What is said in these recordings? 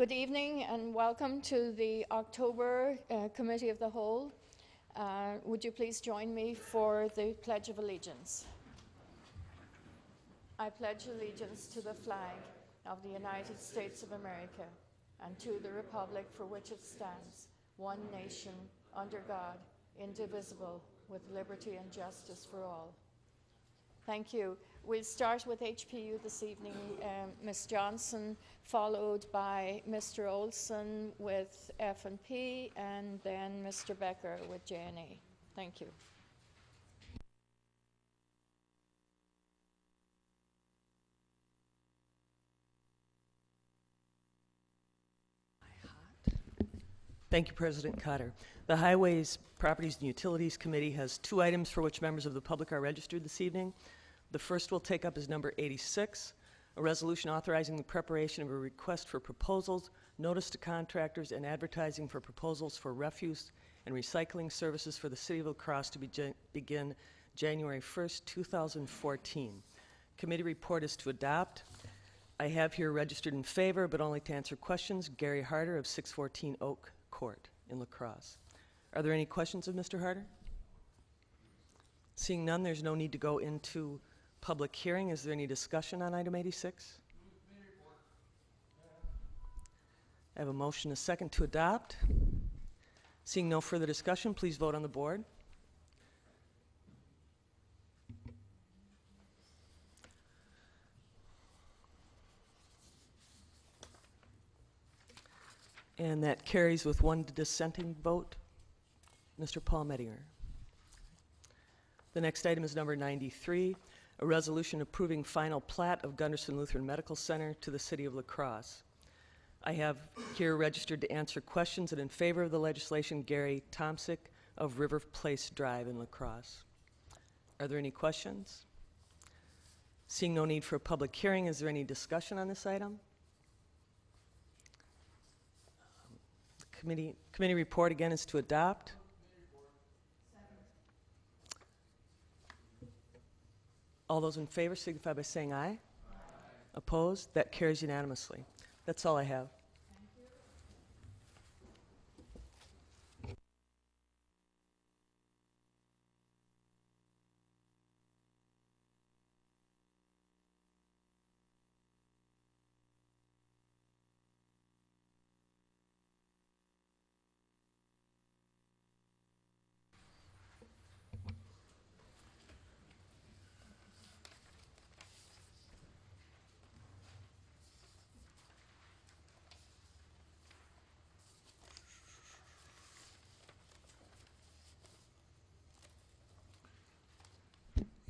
Good evening and welcome to the October Committee of the Whole. Would you please join me for the Pledge of Allegiance? I pledge allegiance to the flag of the United States of America and to the republic for which it stands, one nation, under God, indivisible, with liberty and justice for all. Thank you. We'll start with HPU this evening, Ms. Johnson, followed by Mr. Olson with F&P, and then Mr. Becker with JNA. Thank you. Thank you, President Cotter. The Highways, Properties, and Utilities Committee has 2 items for which members of the public are registered this evening. The first we'll take up is number 86, a resolution authorizing the preparation of a request for proposals, notice to contractors, and advertising for proposals for refuse and recycling services for the City of La Crosse to begin January 1st, 2014. Committee report is to adopt. I have here registered in favor, but only to answer questions, Gary Harder of 614 Oak Court in La Crosse. Are there any questions of Mr. Harder? Seeing none, there's no need to go into public hearing. Is there any discussion on item 86? I have a motion, a second to adopt. Seeing no further discussion, please vote on the board. And that carries with 1 dissenting vote. Mr. Paul Mettinger. The next item is number 93, a resolution approving final plat of Gunderson Lutheran Medical Center to the City of La Crosse. I have here registered to answer questions and in favor of the legislation, Gary Tomsick of River Place Drive in La Crosse. Are there any questions? Seeing no need for a public hearing, is there any discussion on this item? Committee report again is to adopt. All those in favor signify by saying aye. Aye. Opposed? That carries unanimously. That's all I have.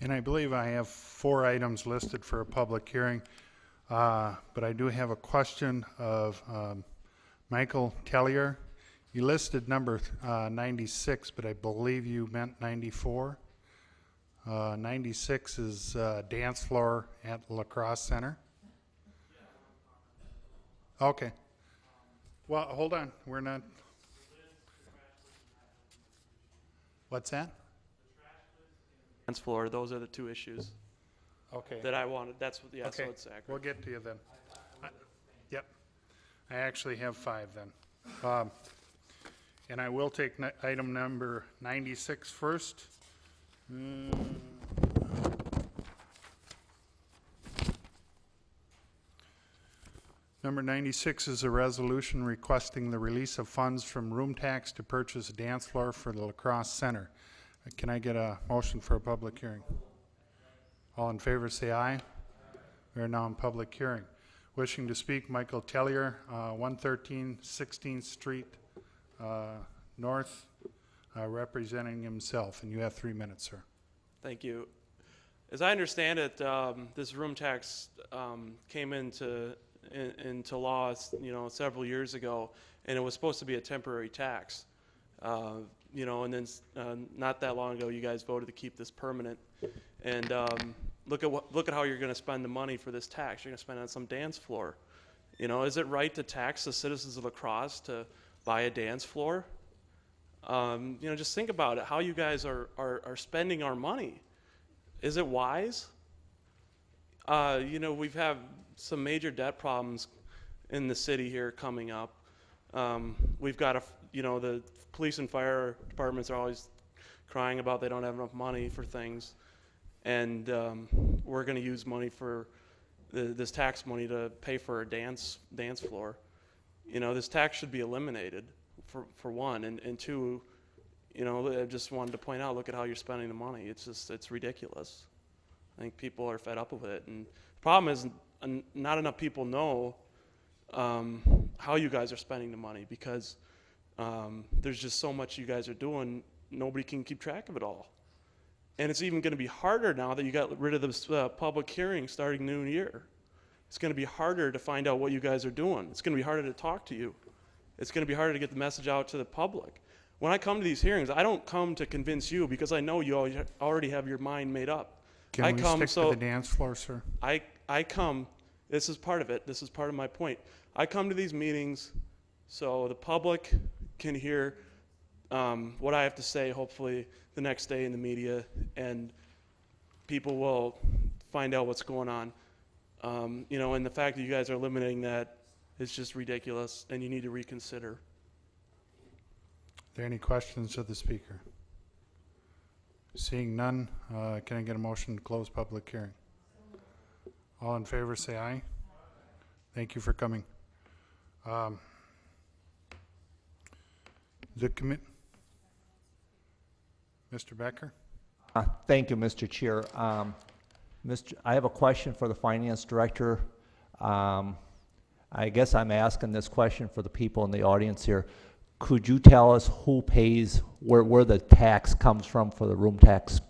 And I believe I have 4 items listed for a public hearing, but I do have a question of Michael Tellier. You listed number 96, but I believe you meant 94. 96 is dance floor at La Crosse Center. Okay. Well, hold on. We're not. What's that? Floor. Those are the 2 issues that I wanted. That's what, yeah, okay. So it's accurate. We'll get to you then. Yep. I actually have 5 then. And I will take item number 96 first. Number 96 is a resolution requesting the release of funds from room tax to purchase a dance floor for the La Crosse Center. Can I get a motion for a public hearing? All in favor say aye. We are now in public hearing. Wishing to speak, Michael Tellier, 113 16th Street North, representing himself. And you have 3 minutes, sir. Thank you. As I understand it, this room tax came into law, several years ago, and it was supposed to be a temporary tax. And then not that long ago, you guys voted to keep this permanent. And look at how you're going to spend the money for this tax. You're going to spend it on some dance floor. Is it right to tax the citizens of La Crosse to buy a dance floor? Just think about it. How you guys are spending our money. Is it wise? We've had some major debt problems in the city here coming up. We've got the police and fire departments are always crying about they don't have enough money for things, and we're going to use money for this tax money to pay for a dance floor. This tax should be eliminated for one, and two, I just wanted to point out, look at how you're spending the money. It's ridiculous. I think people are fed up with it, and the problem is not enough people know how you guys are spending the money, because there's just so much you guys are doing, nobody can keep track of it all. And it's even going to be harder now that you got rid of this public hearing starting new year. It's going to be harder to find out what you guys are doing. It's going to be harder to talk to you. It's going to be harder to get the message out to the public. When I come to these hearings, I don't come to convince you, because I know you already have your mind made up. Can we stick to the dance floor, sir? I come, this is part of it, this is part of my point. I come to these meetings so the public can hear what I have to say, hopefully, the next day in the media, and people will find out what's going on. And the fact that you guys are eliminating that is just ridiculous, and you need to reconsider. Are there any questions of the speaker? Seeing none, can I get a motion to close public hearing? All in favor say aye. Thank you for coming. Mr. Becker? Thank you, Mr. Chair. I have a question for the Finance Director. I guess I'm asking this question for the people in the audience here. Could you tell us who pays, where the tax comes from for the room tax?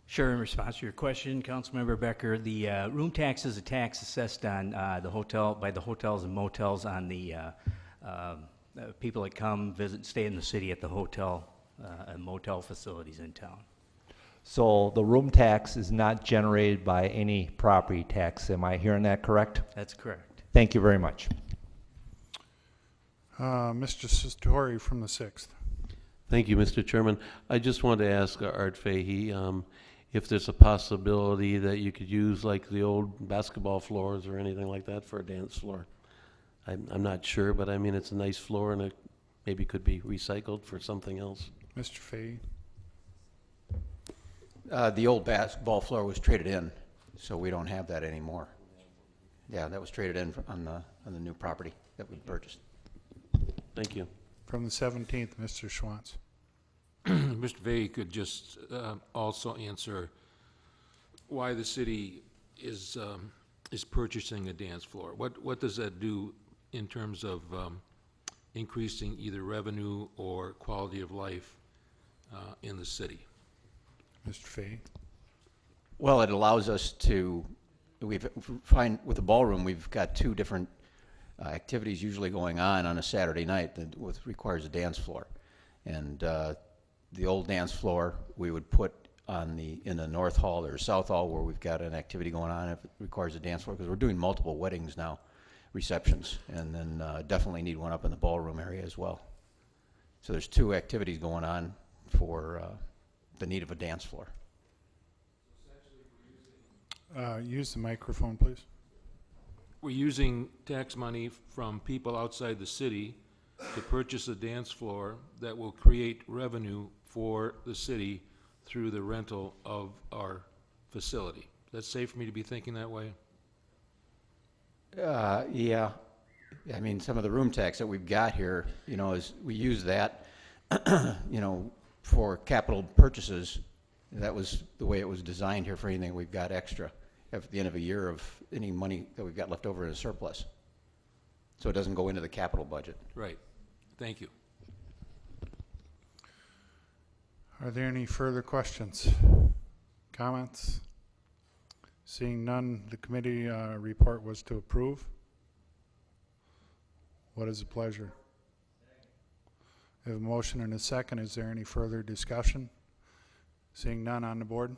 Sure. In response to your question, Councilmember Becker, the room tax is a tax assessed on by the hotels and motels on the people that come visit and stay in the city at the hotel and motel facilities in town. So the room tax is not generated by any property tax. Am I hearing that correct? That's correct. Thank you very much. Mr. Sistori from the 6th. Thank you, Mr. Chairman. I just wanted to ask Art Fahey if there's a possibility that you could use like the old basketball floors or anything like that for a dance floor. I'm not sure, but I mean, it's a nice floor and it maybe could be recycled for something else. Mr. Fahey. The old basketball floor was traded in, so we don't have that anymore. Yeah, that was traded in on the new property that we purchased. Thank you. From the 17th, Mr. Schwantz. Mr. Fahey could just also answer why the city is purchasing a dance floor. What does that do in terms of increasing either revenue or quality of life in the city? Mr. Fahey. Well, it allows us to, with the ballroom, we've got two different activities usually going on a Saturday night that requires a dance floor. And the old dance floor we would put in the North Hall or South Hall where we've got an activity going on if it requires a dance floor, because we're doing multiple weddings now, receptions, and then definitely need one up in the ballroom area as well. So there's two activities going on for the need of a dance floor. Use the microphone, please. We're using tax money from people outside the city to purchase a dance floor that will create revenue for the city through the rental of our facility. That's safe for me to be thinking that way? Yeah. I mean, some of the room tax that we've got here, is we use that, for capital purchases. That was the way it was designed here for anything we've got extra at the end of a year of any money that we've got left over in a surplus. So it doesn't go into the capital budget. Right. Thank you. Are there any further questions? Comments? Seeing none, the committee report was to approve. What is the pleasure? We have a motion and a second. Is there any further discussion? Seeing none on the board?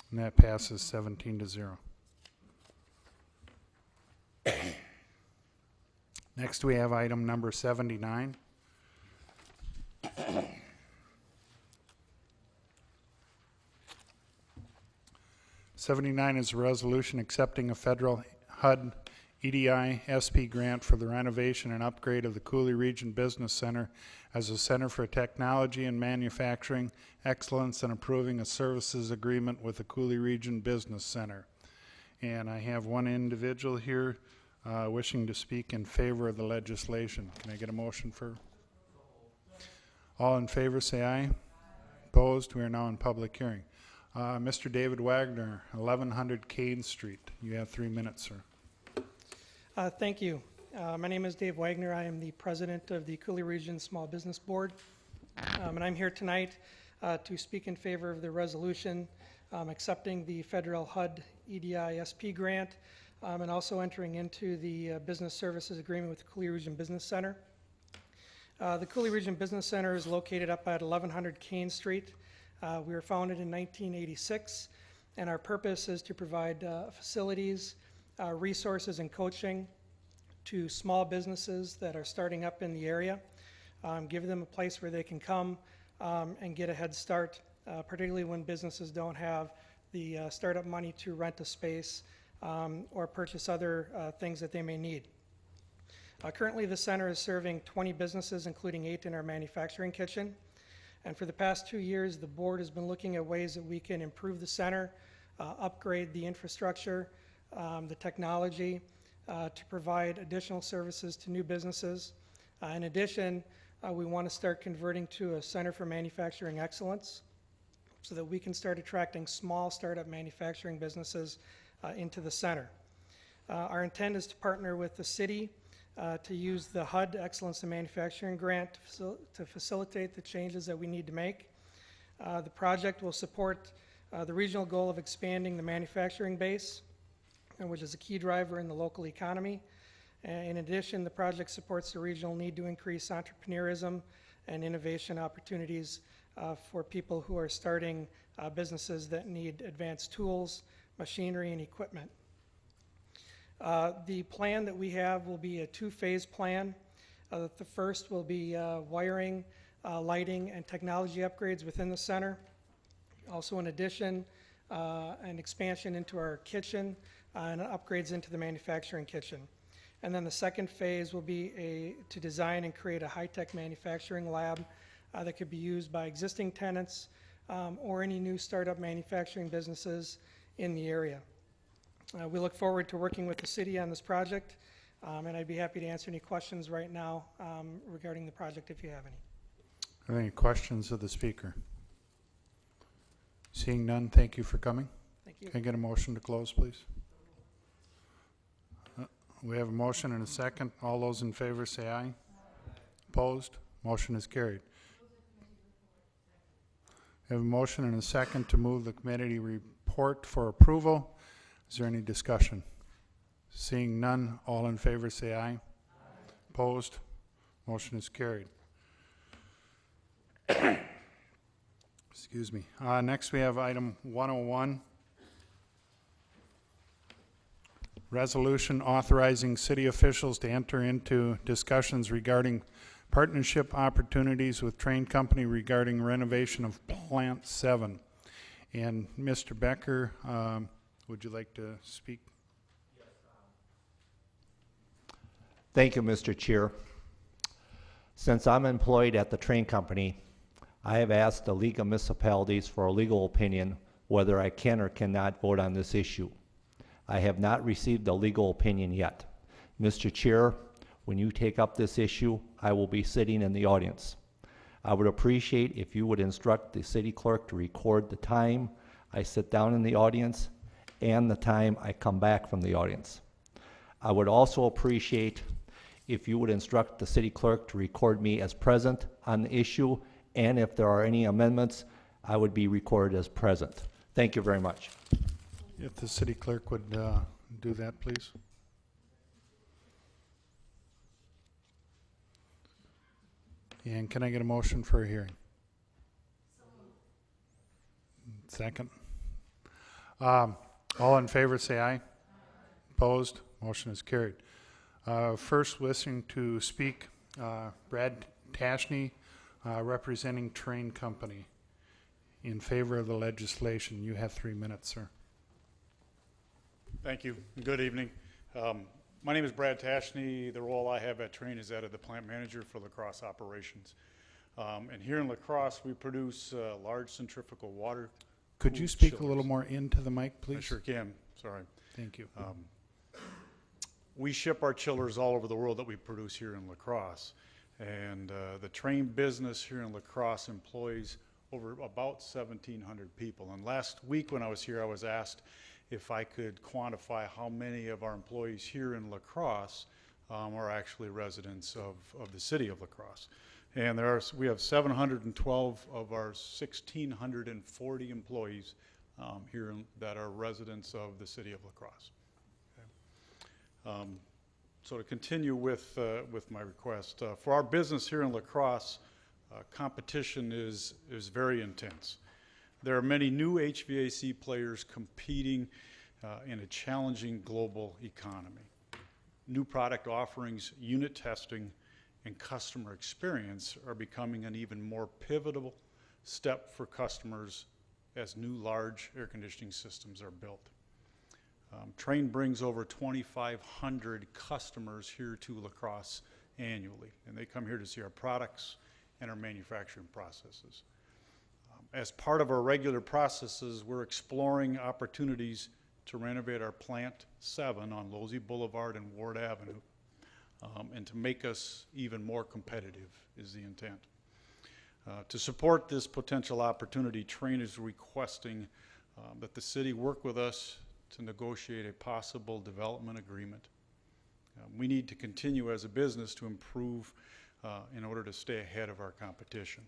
And that passes 17-0. Next, we have item number 79. 79 is a resolution accepting a federal HUD EDI SP grant for the renovation and upgrade of the Cooley Region Business Center as a center for technology and manufacturing excellence, and approving a services agreement with the Cooley Region Business Center. And I have one individual here wishing to speak in favor of the legislation. Can I get a motion for? All in favor say aye. Opposed? We are now in public hearing. Mr. David Wagner, 1100 Kane Street. You have 3 minutes, sir. Thank you. My name is Dave Wagner. I am the president of the Cooley Region Small Business Board. And I'm here tonight to speak in favor of the resolution accepting the federal HUD EDI SP grant and also entering into the business services agreement with the Cooley Region Business Center. The Cooley Region Business Center is located up at 1100 Kane Street. We were founded in 1986, and our purpose is to provide facilities, resources, and coaching to small businesses that are starting up in the area, give them a place where they can come and get a head start, particularly when businesses don't have the startup money to rent a space or purchase other things that they may need. Currently, the center is serving 20 businesses, including 8 in our manufacturing kitchen. And for the past 2 years, the board has been looking at ways that we can improve the center, upgrade the infrastructure, the technology, to provide additional services to new businesses. In addition, we want to start converting to a center for manufacturing excellence so that we can start attracting small startup manufacturing businesses into the center. Our intent is to partner with the city to use the HUD Excellence in Manufacturing Grant to facilitate the changes that we need to make. The project will support the regional goal of expanding the manufacturing base, which is a key driver in the local economy. In addition, the project supports the regional need to increase entrepreneurism and innovation opportunities for people who are starting businesses that need advanced tools, machinery, and equipment. The plan that we have will be a 2-phase plan. The first will be wiring, lighting, and technology upgrades within the center. Also, in addition, an expansion into our kitchen and upgrades into the manufacturing kitchen. And then the second phase will be to design and create a high-tech manufacturing lab that could be used by existing tenants or any new startup manufacturing businesses in the area. We look forward to working with the city on this project, and I'd be happy to answer any questions right now regarding the project if you have any. Are there any questions of the speaker? Seeing none, thank you for coming. Thank you. Can I get a motion to close, please? We have a motion and a second. All those in favor say aye. Opposed? Motion is carried. We have a motion and a second to move the committee report for approval. Is there any discussion? Seeing none, all in favor say aye. Opposed? Motion is carried. Excuse me. Next we have item 101. Resolution authorizing city officials to enter into discussions regarding partnership opportunities with Train Company regarding renovation of Plant 7. And Mr. Becker, would you like to speak? Thank you, Mr. Chair. Since I'm employed at the Train Company, I have asked the League of Municipalities for a legal opinion whether I can or cannot vote on this issue. I have not received a legal opinion yet. Mr. Chair, when you take up this issue, I will be sitting in the audience. I would appreciate if you would instruct the city clerk to record the time I sit down in the audience and the time I come back from the audience. I would also appreciate if you would instruct the city clerk to record me as present on the issue, and if there are any amendments, I would be recorded as present. Thank you very much. If the city clerk would do that, please. And can I get a motion for a hearing? Second. All in favor say aye. Opposed? Motion is carried. First wishing to speak, Brad Tashney, representing Train Company. In favor of the legislation. You have 3 minutes, sir. Thank you. Good evening. My name is Brad Tashney. The role I have at Train is that of the plant manager for La Crosse operations. And here in La Crosse, we produce large centrifugal water. Could you cooled speak a chillers. little more into the mic, I please? sure can. Sorry. Thank you. We ship our chillers all over the world that we produce here in La Crosse. And the Train business here in La Crosse employs over about 1,700 people. And last week when I was here, I was asked if I could quantify how many of our employees here in La Crosse are actually residents of the city of La Crosse. And we have 712 of our 1,640 employees here that are residents of the city of La Crosse. Okay. So to continue with my request, for our business here in La Crosse, competition is very intense. There are many new HVAC players competing in a challenging global economy. New product offerings, unit testing, and customer experience are becoming an even more pivotal step for customers as new large air conditioning systems are built. Train brings over 2,500 customers here to La Crosse annually, and they come here to see our products and our manufacturing processes. As part of our regular processes, we're exploring opportunities to renovate our Plant 7 on Losey Boulevard and Ward Avenue, and to make us even more competitive is the intent. To support this potential opportunity, Train is requesting that the city work with us to negotiate a possible development agreement. We need to continue as a business to improve in order to stay ahead of our competition.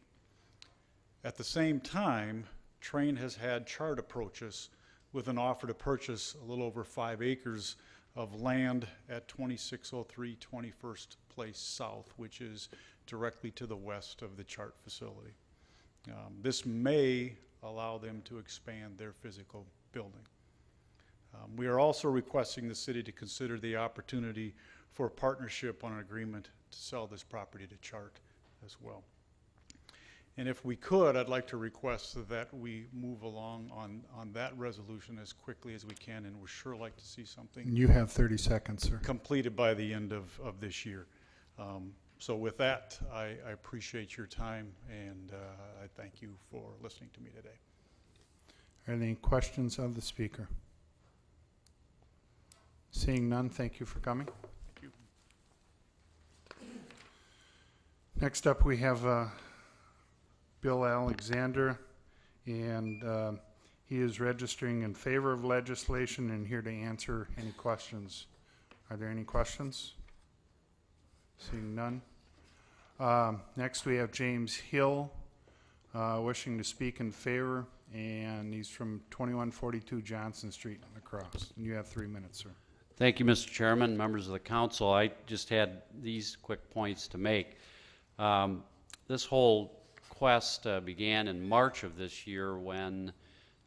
At the same time, Train has had Chart approach us with an offer to purchase a little over 5 acres of land at 2603 21st Place South, which is directly to the west of the Chart facility. This may allow them to expand their physical building. We are also requesting the city to consider the opportunity for a partnership on an agreement to sell this property to Chart as well. And if we could, I'd like to request that we move along on that resolution as quickly as we can, and we'd sure like to see something You have 30 seconds, sir. completed by the end of this year. So with that, I appreciate your time, and I thank you for listening to me today. Are there any questions of the speaker? Seeing none, thank you for coming. Thank you. Next up, we have Bill Alexander, and he is registering in favor of legislation and here to answer any questions. Are there any questions? Seeing none. Next, we have James Hill, wishing to speak in favor, and he's from 2142 Johnson Street in La Crosse. And you have 3 minutes, sir. Thank you, Mr. Chairman, members of the council. I just had these quick points to make. This whole quest began in March of this year when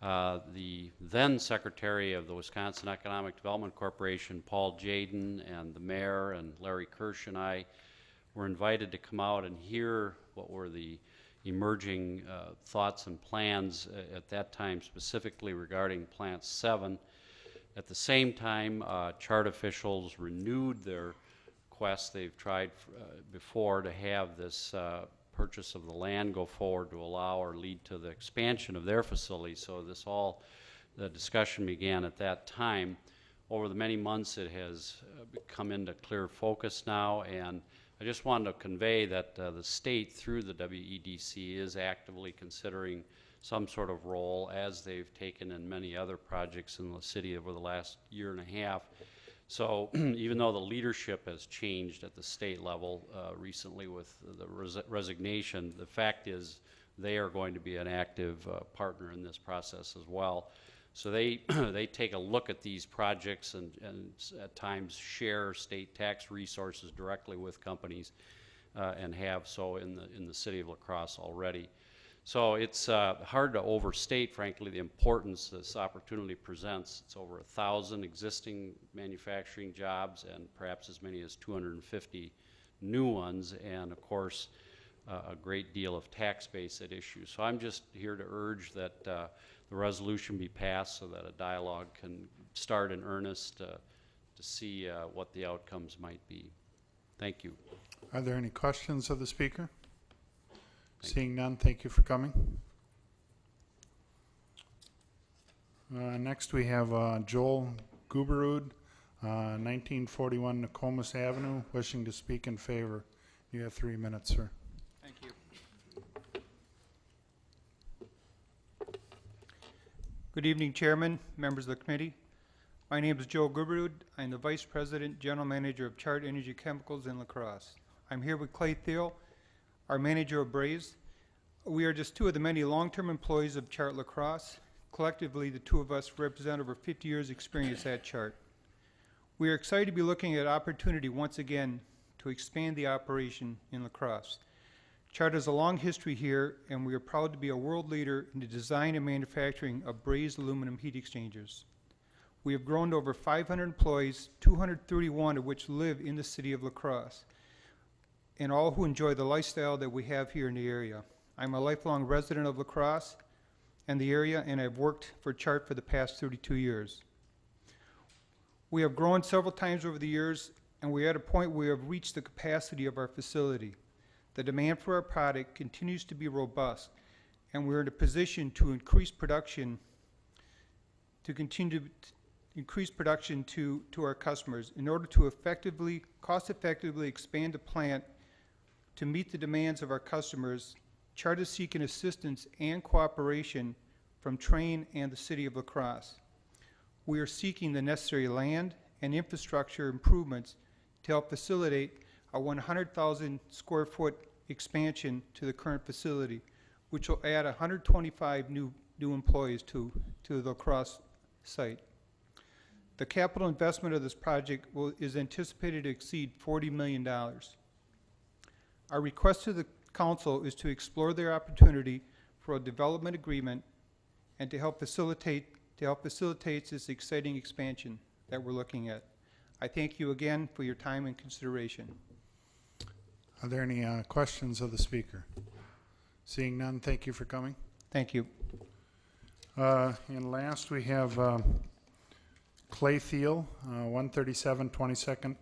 the then Secretary of the Wisconsin Economic Development Corporation, Paul Jaden, and the mayor and Larry Kirsch and I were invited to come out and hear what were the emerging thoughts and plans at that time, specifically regarding Plant 7. At the same time, Chart officials renewed their quest. They've tried before to have this purchase of the land go forward to allow or lead to the expansion of their facility. So the discussion began at that time. Over the many months, it has come into clear focus now, and I just wanted to convey that the state, through the WEDC, is actively considering some sort of role, as they've taken in many other projects in the city over the last year and a half. So even though the leadership has changed at the state level recently with the resignation, the fact is they are going to be an active partner in this process as well. So they take a look at these projects and at times share state tax resources directly with companies and have so in the city of La Crosse already. So it's hard to overstate, frankly, the importance this opportunity presents. It's over 1,000 existing manufacturing jobs and perhaps as many as 250 new ones. And of course, a great deal of tax base at issue. So I'm just here to urge that the resolution be passed so that a dialogue can start in earnest to see what the outcomes might be. Thank you. Are there any questions of the speaker? Seeing none, thank you for coming. Next we have Joel Guberud, 1941 Nokomis Avenue, wishing to speak in favor. You have 3 minutes, sir. Thank you. Good evening, Chairman, members of the committee. My name is Joe Guberud. I'm the Vice President, General Manager of Chart Energy Chemicals in La Crosse. I'm here with Clay Thiel, our Manager of Braze. We are just two of the many long-term employees of Chart La Crosse. Collectively, the two of us represent over 50 years' experience at Chart. We are excited to be looking at opportunity once again to expand the operation in La Crosse. Chart has a long history here, and we are proud to be a world leader in the design and manufacturing of brazed aluminum heat exchangers. We have grown to over 500 employees, 231 of which live in the city of La Crosse, and all who enjoy the lifestyle that we have here in the area. I'm a lifelong resident of La Crosse and the area, and I've worked for Chart for the past 32 years. We have grown several times over the years, and we're at a point where we have reached the capacity of our facility. The demand for our product continues to be robust, and we're in a position to increase production, to continue to increase production to our customers in order to cost-effectively expand the plant to meet the demands of our customers. Chart is seeking assistance and cooperation from Trane and the City of La Crosse. We are seeking the necessary land and infrastructure improvements to help facilitate a 100,000 square foot expansion to the current facility, which will add 125 new employees to the La Crosse site. The capital investment of this project is anticipated to exceed $40 million. Our request to the Council is to explore their opportunity for a development agreement and to help facilitate this exciting expansion that we're looking at. I thank you again for your time and consideration. Are there any questions of the speaker? Seeing none, thank you for coming. Thank you. And last we have Clay Thiel, 137 22nd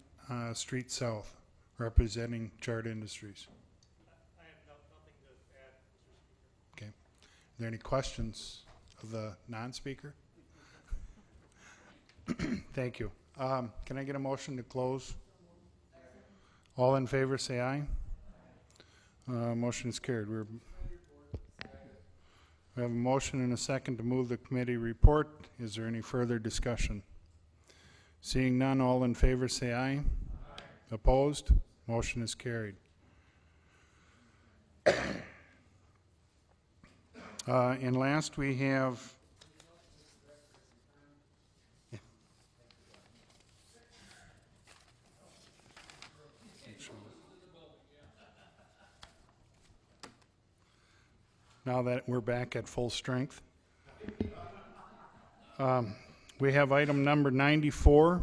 Street South, representing Chart Industries. I have nothing to add, Mr. Speaker. Okay. Are there any questions of the non-speaker? Thank you. Can I get a motion to close? All in favor, say aye. Motion is carried. We have a motion and a second to move the committee report. Is there any further discussion? Seeing none, all in favor say aye. Opposed? Motion is carried. And last we have now that we're back at full strength. We have item number 94,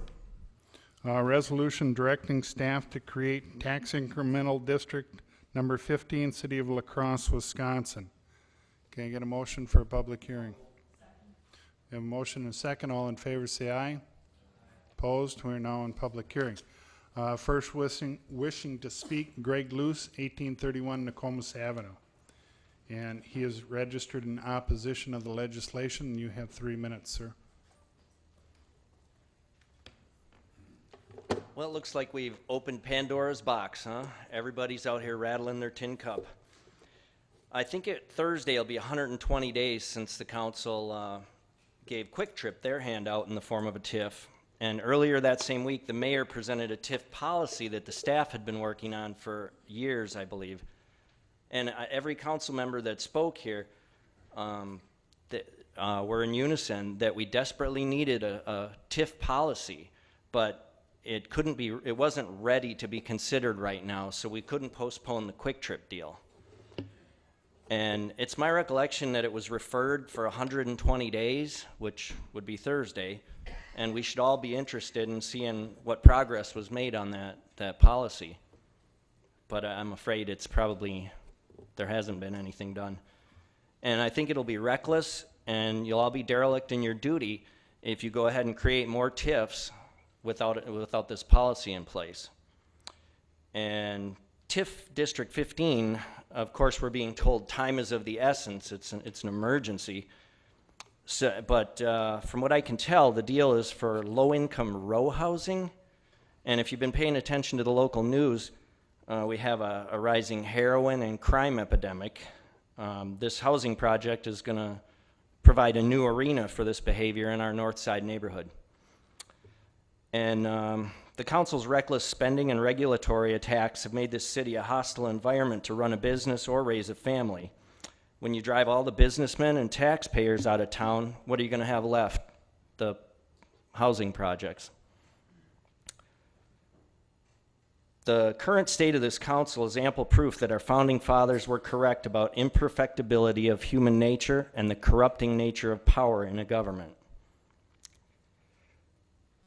resolution directing staff to create tax incremental district number 15, City of La Crosse, Wisconsin. Can I get a motion for a public hearing? We have a motion and a second. All in favor say aye. Opposed? We're now in public hearing. First wishing to speak, Greg Luce, 1831 Nokomis Avenue. And he is registered in opposition of the legislation. You have 3 minutes, sir. Well, it looks like we've opened Pandora's box, huh? Everybody's out here rattling their tin cup. I think Thursday will be 120 days since the council gave Quick Trip their handout in the form of a TIF. And earlier that same week, the mayor presented a TIF policy that the staff had been working on for years, I believe. And every council member that spoke here were in unison that we desperately needed a TIF policy, but it wasn't ready to be considered right now, so we couldn't postpone the Quick Trip deal. And it's my recollection that it was referred for 120 days, which would be Thursday, and we should all be interested in seeing what progress was made on that policy. But I'm afraid it's probably there hasn't been anything done. And I think it'll be reckless, and you'll all be derelict in your duty if you go ahead and create more TIFs without this policy in place. And TIF District 15, of course, we're being told time is of the essence. It's an emergency. So, but from what I can tell, the deal is for low-income row housing. And if you've been paying attention to the local news, we have a rising heroin and crime epidemic. This housing project is going to provide a new arena for this behavior in our North Side neighborhood. And the council's reckless spending and regulatory attacks have made this city a hostile environment to run a business or raise a family. When you drive all the businessmen and taxpayers out of town, what are you going to have left? The housing projects. The current state of this council is ample proof that our founding fathers were correct about imperfectibility of human nature and the corrupting nature of power in a government.